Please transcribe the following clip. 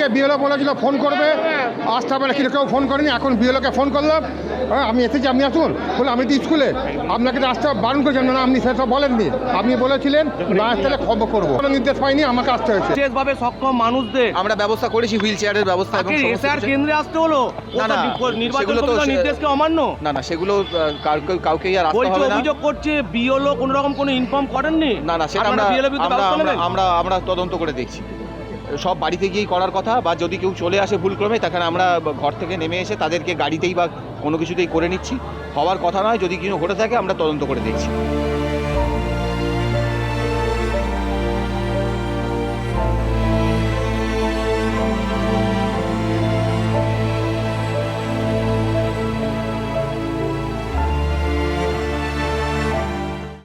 আমাকে বিএলও বলেছিল ফোন করবে, আসতে হবে না, কিন্তু কেউ ফোন করেনি। এখন বিএলওকে ফোন করলাম, আমি এসেছি, আপনি আসুন। বলে আমি তো স্কুলে, আপনাকে তো আসতে বারণ করেছেন। না, আপনি সেসব বলেননি, আপনি বলেছিলেন না আসতে হলে খবর করবো। কোনো নির্দেশ পাইনি, আমাকে আসতে হয়েছে। বিশেষভাবে সক্ষম মানুষদের আমরা ব্যবস্থা করেছি, হুইল চেয়ারের ব্যবস্থা এবং সমস্ত এসআর কিছু। কেন্দ্রে আসতে হলো। না, না, নির্বাচন সেগুলো তো কমিশনের নির্দেশকে অমান্য। না, সেগুলো কাউকেই আর আসতে বলছে হবে না। অভিযোগ করছে বিএলও কোনো রকম কোনো ইনফর্ম করেননি। না, সেটা আপনারা BLO বিরুদ্ধে ব্যবস্থা নেবেন? আমরা তদন্ত করে দেখছি। সব বাড়িতে গিয়েই করার কথা, বা যদি কেউ চলে আসে ভুলক্রমে, তখন আমরা ঘর থেকে নেমে এসে তাদেরকে গাড়িতেই বা কোনো কিছুতেই করে নিচ্ছি। হওয়ার কথা নয়, যদি কিছু ঘটে থাকে আমরা তদন্ত করে দেখছি।